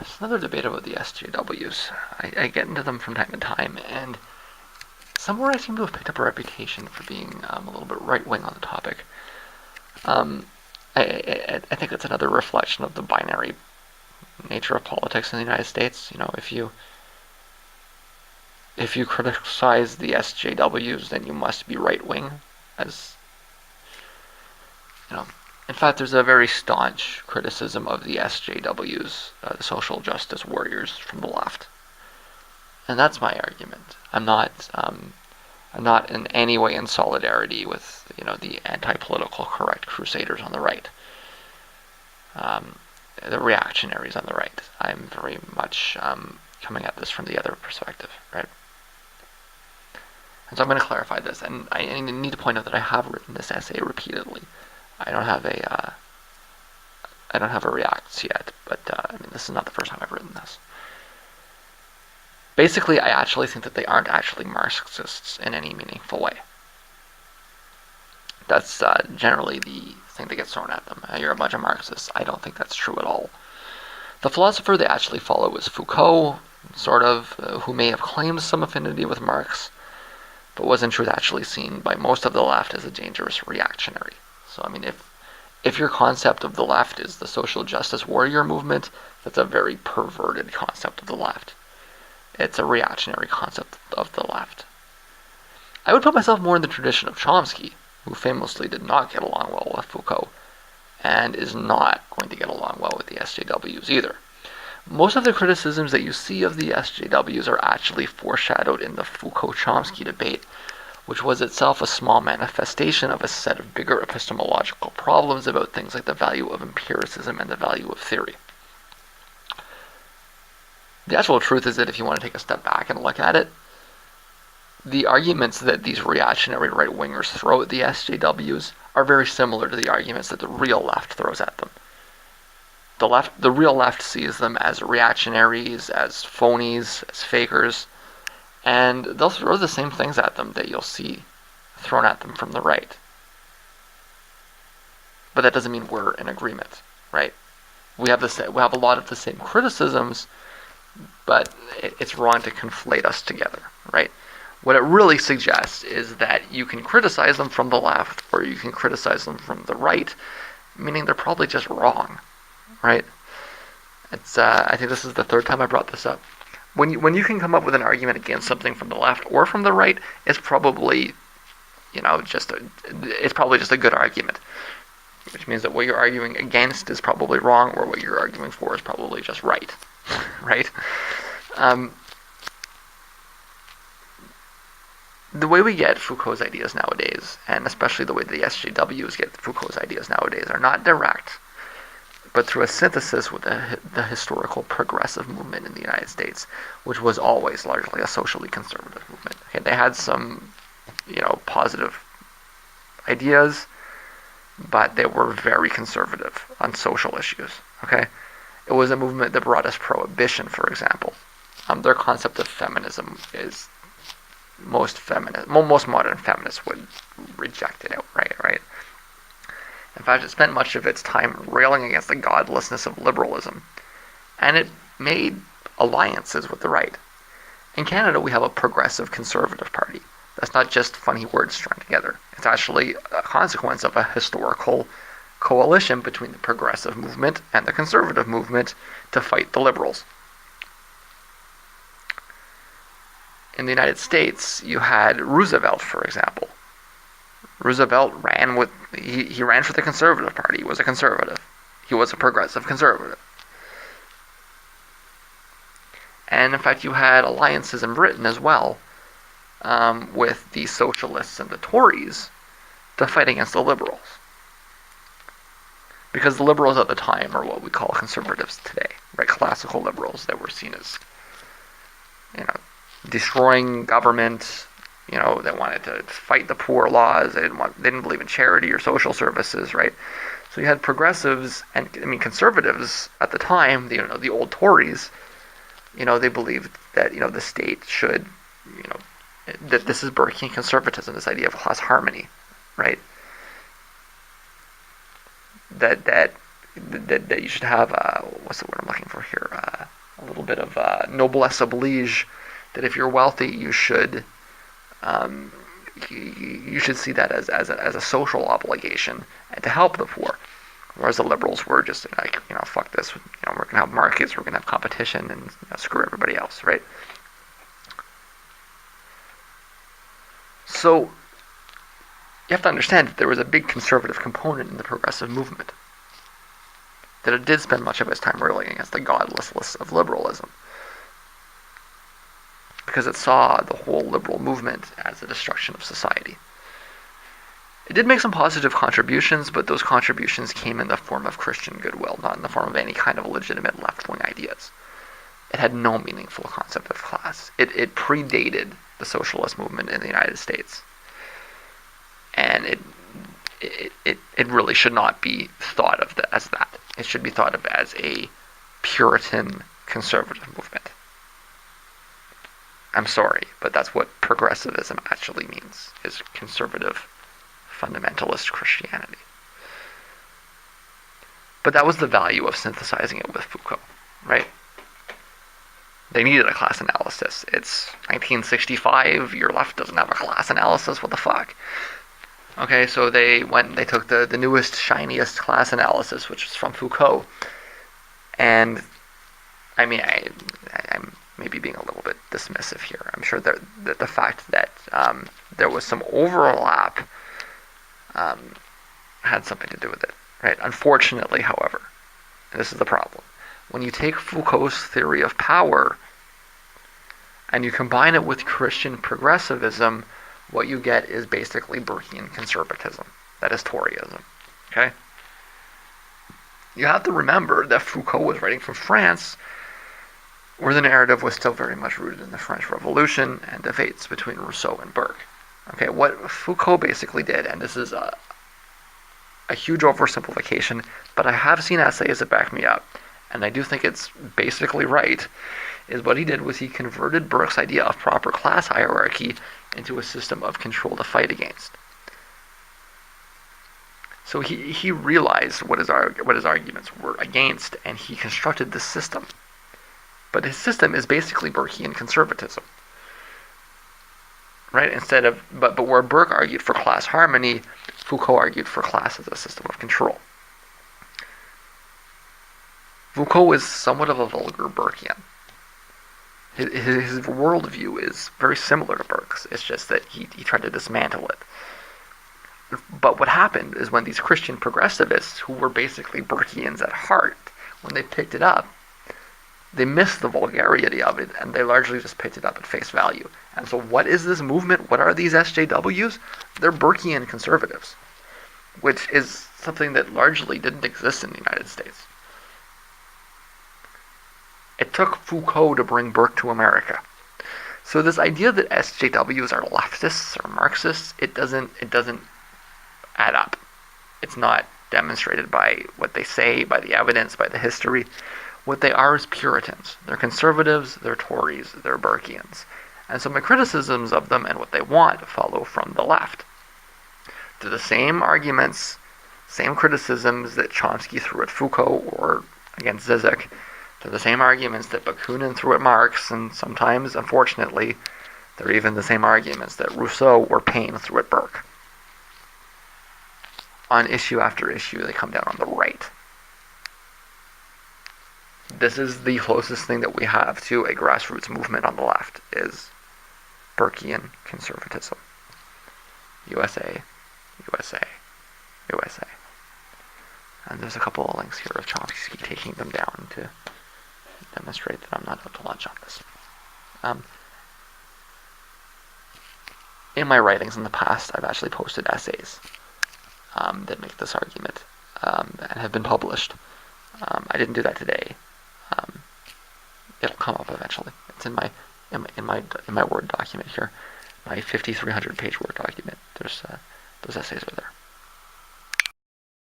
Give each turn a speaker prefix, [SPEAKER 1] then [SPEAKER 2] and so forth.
[SPEAKER 1] It's another debate about the SJWs. I get into them from time to time, and somewhere I seem to have picked up a reputation for being a little bit right-wing on the topic. I think it's another reflection of the binary nature of politics in the United States. If you criticize the SJWs, then you must be right-wing, as in fact, there's a very staunch criticism of the SJWs, the social justice warriors from the left, and that's my argument. I'm not in any way in solidarity with the anti-political correct crusaders on the right, the reactionaries on the right. I'm very much coming at this from the other perspective, right? And so I'm going to clarify this, and I need to point out that I have written this essay repeatedly. I don't have a reacts yet, but this is not the first time I've written this. Basically, I actually think that they aren't actually Marxists in any meaningful way. That's generally the thing that gets thrown at them. You're a bunch of Marxists. I don't think that's true at all. The philosopher they actually follow is Foucault, sort of, who may have claimed some affinity with Marx, but was in truth actually seen by most of the left as a dangerous reactionary. So, if your concept of the left is the social justice warrior movement, that's a very perverted concept of the left. It's a reactionary concept of the left. I would put myself more in the tradition of Chomsky, who famously did not get along well with Foucault, and is not going to get along well with the SJWs either. Most of the criticisms that you see of the SJWs are actually foreshadowed in the Foucault-Chomsky debate, which was itself a small manifestation of a set of bigger epistemological problems about things like the value of empiricism and the value of theory. The actual truth is that if you want to take a step back and look at it, the arguments that these reactionary right-wingers throw at the SJWs are very similar to the arguments that the real left throws at them. The real left sees them as reactionaries, as phonies, as fakers, and they'll throw the same things at them that you'll see thrown at them from the right. But that doesn't mean we're in agreement, right? We have a lot of the same criticisms, but it's wrong to conflate us together, right? What it really suggests is that you can criticize them from the left, or you can criticize them from the right, meaning they're probably just wrong, right? I think this is the third time I brought this up. When you can come up with an argument against something from the left or from the right, it's probably just a good argument, which means that what you're arguing against is probably wrong, or what you're arguing for is probably just right, right? The way we get Foucault's ideas nowadays, and especially the way the SJWs get Foucault's ideas nowadays, are not direct, but through a synthesis with the historical progressive movement in the United States, which was always largely a socially conservative movement. Okay, they had some, positive ideas, but they were very conservative on social issues. Okay, it was a movement that brought us prohibition, for example. Their concept of feminism is most modern feminists would reject it outright, right? In fact, it spent much of its time railing against the godlessness of liberalism, and it made alliances with the right. In Canada, we have a progressive conservative party. That's not just funny words strung together. It's actually a consequence of a historical coalition between the progressive movement and the conservative movement to fight the liberals. In the United States, you had Roosevelt, for example. Roosevelt ran he ran for the Conservative Party. He was a conservative. He was a progressive conservative. And in fact, you had alliances in Britain as well, with the socialists and the Tories to fight against the liberals. Because the liberals at the time are what we call conservatives today, right? Classical liberals that were seen as, destroying government. They wanted to fight the poor laws. They didn't believe in charity or social services, right? So you had progressives and conservatives at the time. The old Tories. They believed that the state should, that this is burkean conservatism, this idea of class harmony, right? That you should have what's the word I'm looking for here? a little bit of noblesse oblige, that if you're wealthy, you should see that as a social obligation and to help the poor. Whereas the liberals were just like, fuck this, we're gonna have markets, we're gonna have competition, and screw everybody else, right? So you have to understand that there was a big conservative component in the progressive movement. That it did spend much of its time railing against the godlessness of liberalism, because it saw the whole liberal movement as a destruction of society. It did make some positive contributions, but those contributions came in the form of Christian goodwill, not in the form of any kind of legitimate left-wing ideas. It had no meaningful concept of class. It predated the socialist movement in the United States. And it really should not be thought of as that. It should be thought of as a Puritan conservative movement. I'm sorry, but that's what progressivism actually means, is conservative fundamentalist Christianity. But that was the value of synthesizing it with Foucault, right? They needed a class analysis. It's 1965, your left doesn't have a class analysis, what the fuck? Okay, so they took the newest, shiniest class analysis, which is from Foucault. And, I mean, I'm maybe being a little bit dismissive here. I'm sure that the fact that there was some overlap had something to do with it, right? Unfortunately, however, and this is the problem, when you take Foucault's theory of power and you combine it with Christian progressivism, what you get is basically Burkean conservatism. That is Toryism, okay? You have to remember that Foucault was writing from France, where the narrative was still very much rooted in the French Revolution and debates between Rousseau and Burke. Okay, what Foucault basically did, and this is a huge oversimplification, but I have seen essays that back me up, and I do think it's basically right, is what he did was he converted Burke's idea of proper class hierarchy into a system of control to fight against. So he realized what his arguments were against, and he constructed this system. But his system is basically Burkean conservatism. Right? But where Burke argued for class harmony, Foucault argued for class as a system of control. Foucault is somewhat of a vulgar Burkean. His worldview is very similar to Burke's. It's just that he tried to dismantle it. But what happened is when these Christian progressivists, who were basically Burkeans at heart, when they picked it up, they missed the vulgarity of it, and they largely just picked it up at face value. And so what is this movement? What are these SJWs? They're Burkean conservatives, which is something that largely didn't exist in the United States. It took Foucault to bring Burke to America. So this idea that SJWs are leftists or Marxists, it doesn't add up. It's not demonstrated by what they say, by the evidence, by the history. What they are is Puritans. They're conservatives, they're Tories, they're Burkeans. And so my criticisms of them and what they want follow from the left. They're the same arguments, same criticisms that Chomsky threw at Foucault or against Zizek. They're the same arguments that Bakunin threw at Marx, and sometimes, unfortunately, they're even the same arguments that Rousseau or Paine threw at Burke. On issue after issue, they come down on the right. This is the closest thing that we have to a grassroots movement on the left, is Burkean conservatism. USA, USA, USA. And there's a couple of links here of Chomsky taking them down to demonstrate that I'm not out to lunch on this. In my writings in the past, I've actually posted essays that make this argument and have been published. I didn't do that today. It'll come up eventually. It's in my Word document here, my 5,300 page Word document. There's those essays are there.